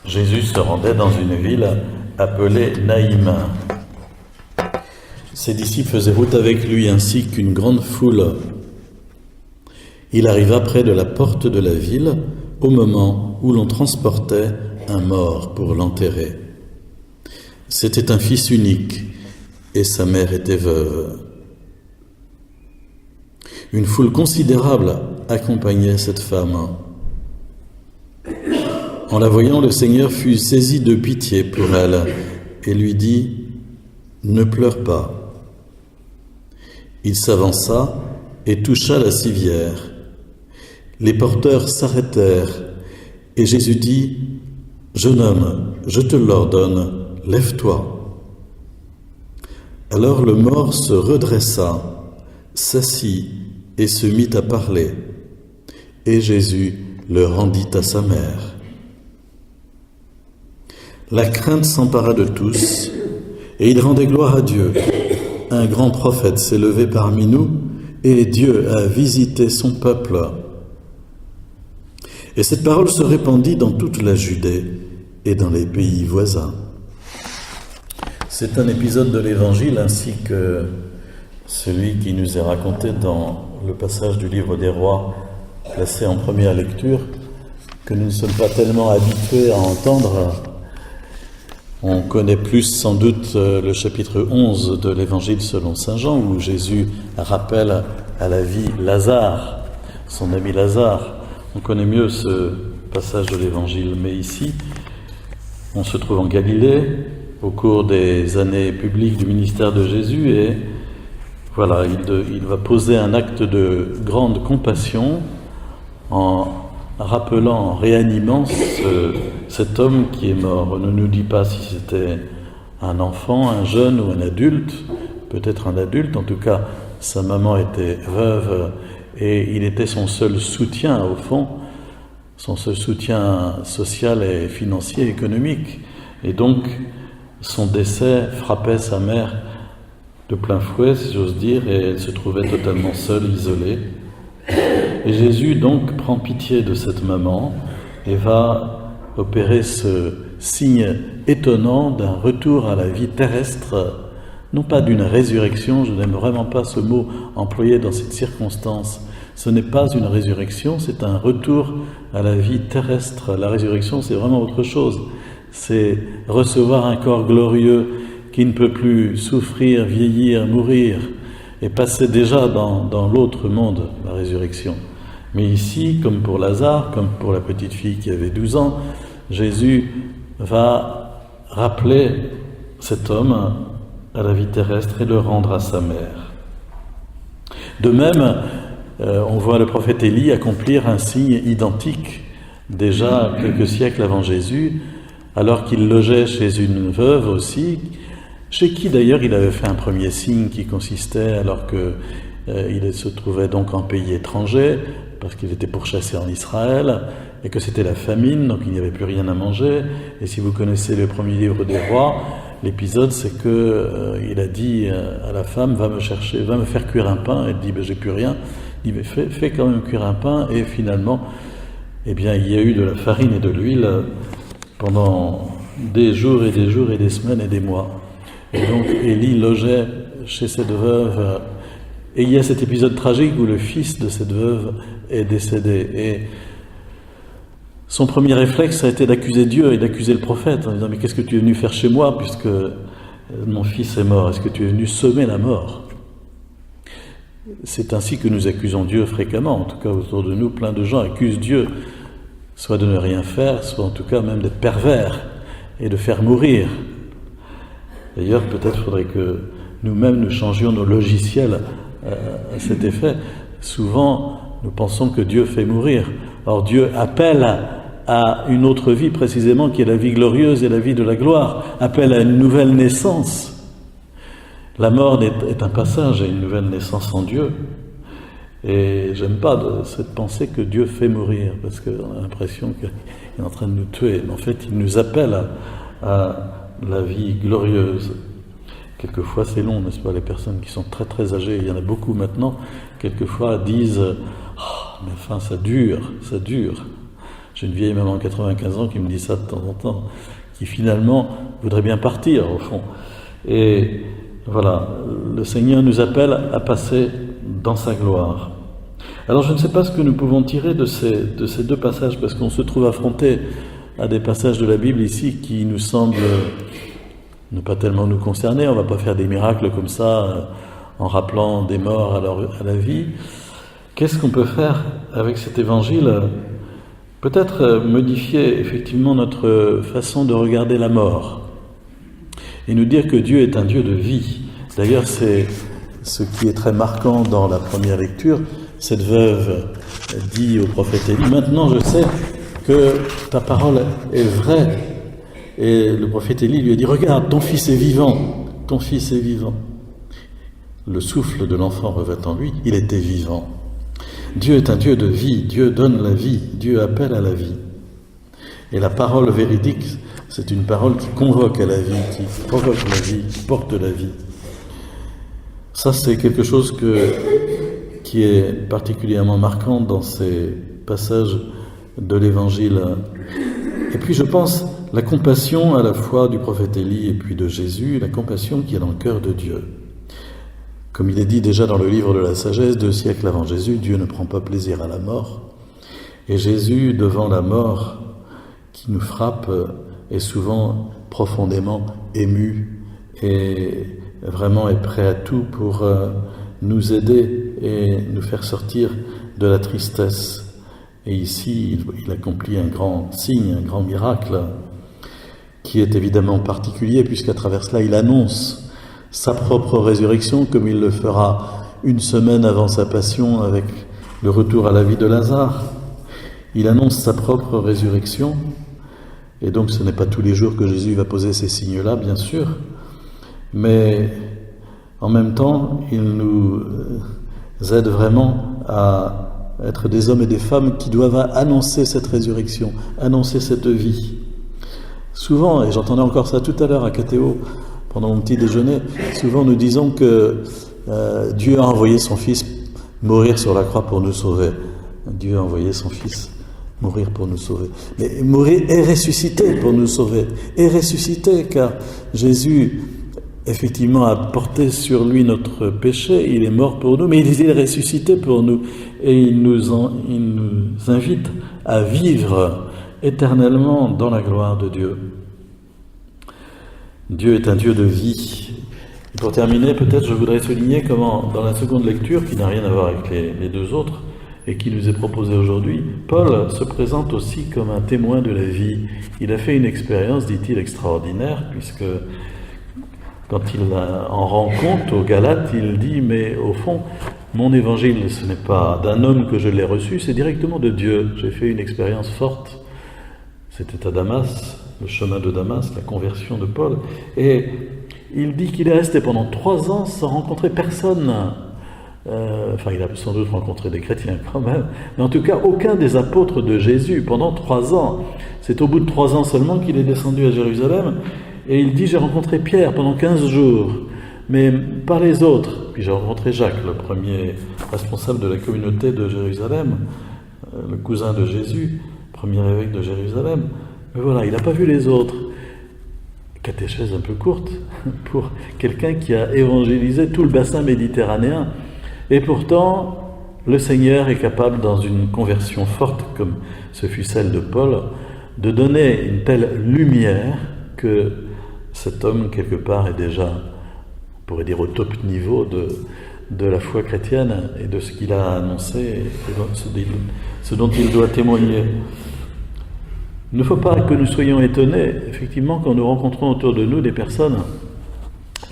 Jésus se rendait dans une ville appelée Naïm. Ses disciples faisaient route avec lui ainsi qu'une grande foule. Il arriva près de la porte de la ville au moment où l'on transportait un mort pour l'enterrer. C'était un fils unique et sa mère était veuve. Une foule considérable accompagnait cette femme. En la voyant, le Seigneur fut saisi de pitié pour elle et lui dit « Ne pleure pas ». Il s'avança et toucha la civière. Les porteurs s'arrêtèrent et Jésus dit « Jeune homme, je te l'ordonne, lève-toi ». Alors le mort se redressa, s'assit et se mit à parler. Et Jésus le rendit à sa mère. La crainte s'empara de tous, et ils rendaient gloire à Dieu. Un grand prophète s'est levé parmi nous, et Dieu a visité son peuple. Et cette parole se répandit dans toute la Judée et dans les pays voisins. C'est un épisode de l'Évangile ainsi que celui qui nous est raconté dans le passage du livre des Rois, placé en première lecture, que nous ne sommes pas tellement habitués à entendre. On connaît plus sans doute le chapitre 11 de l'Évangile selon saint Jean, où Jésus rappelle à la vie Lazare, son ami Lazare. On connaît mieux ce passage de l'Évangile, mais ici, on se trouve en Galilée, au cours des années publiques du ministère de Jésus, et voilà, il va poser un acte de grande compassion en rappelant, en réanimant cet homme qui est mort. On ne nous dit pas si c'était un enfant, un jeune ou un adulte, peut-être un adulte, en tout cas sa maman était veuve et il était son seul soutien au fond, son seul soutien social et financier, économique. Et donc son décès frappait sa mère de plein fouet, si j'ose dire, et elle se trouvait totalement seule, isolée. Et Jésus donc prend pitié de cette maman et va opérer ce signe étonnant d'un retour à la vie terrestre, non pas d'une résurrection, je n'aime vraiment pas ce mot employé dans cette circonstance. Ce n'est pas une résurrection, c'est un retour à la vie terrestre. La résurrection, c'est vraiment autre chose. C'est recevoir un corps glorieux qui ne peut plus souffrir, vieillir, mourir, et passer déjà dans l'autre monde, la résurrection. Mais ici, comme pour Lazare, comme pour la petite fille qui avait 12 ans, Jésus va rappeler cet homme à la vie terrestre et le rendre à sa mère. De même, on voit le prophète Élie accomplir un signe identique, déjà quelques siècles avant Jésus, alors qu'il logeait chez une veuve aussi, chez qui d'ailleurs il avait fait un premier signe qui consistait, alors qu'il se trouvait donc en pays étranger, parce qu'il était pourchassé en Israël, et que c'était la famine, donc il n'y avait plus rien à manger. Et si vous connaissez le premier livre des Rois, l'épisode c'est que il a dit à la femme, va me faire cuire un pain. Elle dit, j'ai plus rien. Il dit, mais fais quand même cuire un pain. Et finalement, eh bien, il y a eu de la farine et de l'huile pendant des jours et des jours et des semaines et des mois. Et donc Élie logeait chez cette veuve, et il y a cet épisode tragique où le fils de cette veuve est décédé. Et son premier réflexe a été d'accuser Dieu et d'accuser le prophète, en disant « Mais qu'est-ce que tu es venu faire chez moi puisque mon fils est mort? Est-ce que tu es venu semer la mort ?» C'est ainsi que nous accusons Dieu fréquemment. En tout cas, autour de nous, plein de gens accusent Dieu, soit de ne rien faire, soit en tout cas même d'être pervers et de faire mourir. D'ailleurs, peut-être faudrait que nous-mêmes nous changions nos logiciels à cet effet. Souvent, nous pensons que Dieu fait mourir. Or, Dieu appelle à une autre vie précisément, qui est la vie glorieuse et la vie de la gloire, appelle à une nouvelle naissance. La mort est un passage à une nouvelle naissance en Dieu. Et j'aime pas cette pensée que Dieu fait mourir, parce qu'on a l'impression qu'il est en train de nous tuer. Mais en fait, il nous appelle à la vie glorieuse. Quelquefois c'est long, n'est-ce pas? Les personnes qui sont très très âgées, il y en a beaucoup maintenant, quelquefois disent « mais enfin ça dure ». J'ai une vieille maman de 95 ans qui me dit ça de temps en temps, qui finalement voudrait bien partir au fond. Et voilà, le Seigneur nous appelle à passer dans sa gloire. Alors je ne sais pas ce que nous pouvons tirer de ces deux passages, parce qu'on se trouve affronté à des passages de la Bible ici qui nous semblent ne pas tellement nous concerner. On ne va pas faire des miracles comme ça en rappelant des morts à la vie. Qu'est-ce qu'on peut faire avec cet évangile ? Peut-être modifier effectivement notre façon de regarder la mort et nous dire que Dieu est un Dieu de vie. D'ailleurs, c'est ce qui est très marquant dans la première lecture. Cette veuve dit au prophète Élie, « Maintenant je sais que ta parole est vraie. » Et le prophète Élie lui a dit, « Regarde, ton fils est vivant, ton fils est vivant. » Le souffle de l'enfant revint en lui, il était vivant. Dieu est un Dieu de vie, Dieu donne la vie, Dieu appelle à la vie. Et la parole véridique, c'est une parole qui convoque à la vie, qui provoque la vie, qui porte la vie. Ça, c'est quelque chose qui est particulièrement marquant dans ces passages de l'Évangile. Et puis je pense, la compassion à la fois du prophète Élie et puis de Jésus, la compassion qui est dans le cœur de Dieu. Comme il est dit déjà dans le livre de la sagesse, 2 siècles avant Jésus, Dieu ne prend pas plaisir à la mort. Et Jésus, devant la mort qui nous frappe, est souvent profondément ému et vraiment est prêt à tout pour nous aider et nous faire sortir de la tristesse. Et ici, il accomplit un grand signe, un grand miracle, qui est évidemment particulier, puisqu'à travers cela, il annonce sa propre résurrection, comme il le fera une semaine avant sa passion avec le retour à la vie de Lazare. Il annonce sa propre résurrection, et donc ce n'est pas tous les jours que Jésus va poser ces signes-là, bien sûr, mais en même temps, il nous aide vraiment à être des hommes et des femmes qui doivent annoncer cette résurrection, annoncer cette vie. Souvent, et j'entendais encore ça tout à l'heure à Catéo, pendant mon petit déjeuner, souvent nous disons que Dieu a envoyé son Fils mourir sur la croix pour nous sauver. Dieu a envoyé son Fils mourir pour nous sauver. Mais mourir et ressusciter pour nous sauver. Et ressusciter, car Jésus, effectivement, a porté sur lui notre péché, il est mort pour nous, mais il est ressuscité pour nous. Et il nous invite à vivre éternellement dans la gloire de Dieu. Dieu est un Dieu de vie. Et pour terminer, peut-être je voudrais souligner comment, dans la seconde lecture, qui n'a rien à voir avec les deux autres, et qui nous est proposée aujourd'hui, Paul se présente aussi comme un témoin de la vie. Il a fait une expérience, dit-il, extraordinaire, puisque quand il en rend compte aux Galates, il dit, mais au fond, mon évangile, ce n'est pas d'un homme que je l'ai reçu, c'est directement de Dieu. J'ai fait une expérience forte. C'était à Damas, le chemin de Damas, la conversion de Paul. Et il dit qu'il est resté pendant 3 ans sans rencontrer personne. Il a sans doute rencontré des chrétiens quand même. Mais en tout cas, aucun des apôtres de Jésus pendant 3 ans. C'est au bout de 3 ans seulement qu'il est descendu à Jérusalem. Et il dit, j'ai rencontré Pierre pendant 15 jours, mais pas les autres. Puis j'ai rencontré Jacques, le premier responsable de la communauté de Jérusalem, le cousin de Jésus, premier évêque de Jérusalem. Mais voilà, il n'a pas vu les autres. Catéchèse un peu courte pour quelqu'un qui a évangélisé tout le bassin méditerranéen. Et pourtant, le Seigneur est capable, dans une conversion forte, comme ce fut celle de Paul, de donner une telle lumière que cet homme, quelque part, est déjà, on pourrait dire, au top niveau de la foi chrétienne et de ce qu'il a annoncé et ce dont il doit témoigner. Il ne faut pas que nous soyons étonnés, effectivement, quand nous rencontrons autour de nous des personnes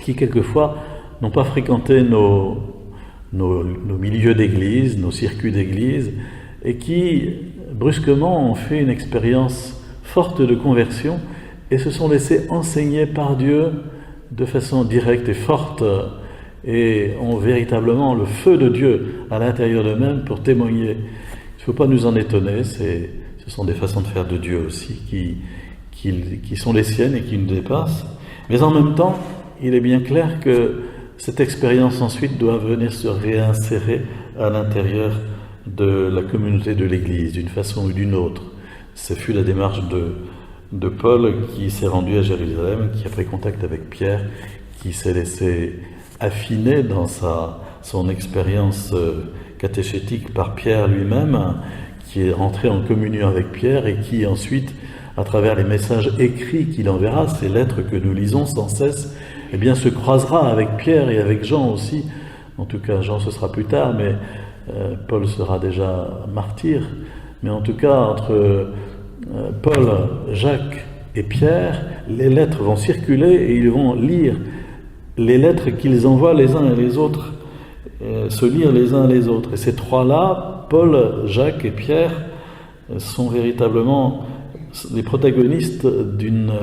qui, quelquefois, n'ont pas fréquenté nos milieux d'église, nos circuits d'église, et qui, brusquement, ont fait une expérience forte de conversion et se sont laissés enseigner par Dieu de façon directe et forte, et ont véritablement le feu de Dieu à l'intérieur d'eux-mêmes pour témoigner. Il ne faut pas nous en étonner, ce sont des façons de faire de Dieu aussi qui sont les siennes et qui nous dépassent. Mais en même temps, il est bien clair que cette expérience ensuite doit venir se réinsérer à l'intérieur de la communauté de l'Église, d'une façon ou d'une autre. Ce fut la démarche de Paul qui s'est rendu à Jérusalem, qui a pris contact avec Pierre, qui s'est laissé affiner dans son expérience catéchétique par Pierre lui-même, qui est rentré en communion avec Pierre et qui ensuite, à travers les messages écrits qu'il enverra, ces lettres que nous lisons sans cesse, eh bien, se croisera avec Pierre et avec Jean aussi. En tout cas, Jean, ce sera plus tard, mais Paul sera déjà martyr. Mais en tout cas, entre Paul, Jacques et Pierre, les lettres vont circuler et ils vont lire les lettres qu'ils envoient les uns et les autres, se lire les uns et les autres. Et ces trois-là, Paul, Jacques et Pierre, sont véritablement les protagonistes d'une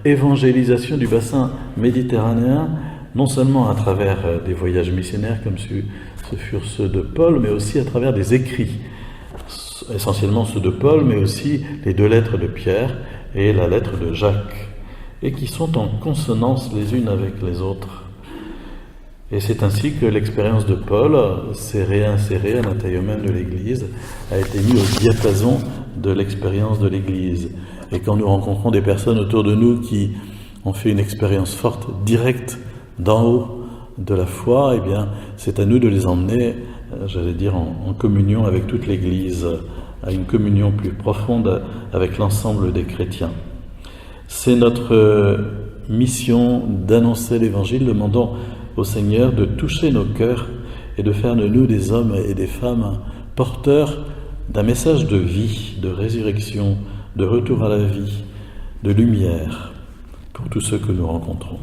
évangélisation du bassin méditerranéen, non seulement à travers des voyages missionnaires comme ce furent ceux de Paul, mais aussi à travers des écrits, essentiellement ceux de Paul, mais aussi les 2 lettres de Pierre et la lettre de Jacques, et qui sont en consonance les unes avec les autres. Et c'est ainsi que l'expérience de Paul s'est réinsérée à l'intérieur même de l'Église, a été mise au diapason de l'expérience de l'Église. Et quand nous rencontrons des personnes autour de nous qui ont fait une expérience forte, directe, d'en haut de la foi, eh bien, c'est à nous de les emmener, j'allais dire, en communion avec toute l'Église, à une communion plus profonde avec l'ensemble des chrétiens. C'est notre mission d'annoncer l'Évangile, demandant au Seigneur de toucher nos cœurs et de faire de nous des hommes et des femmes porteurs d'un message de vie, de résurrection, de retour à la vie, de lumière pour tous ceux que nous rencontrons.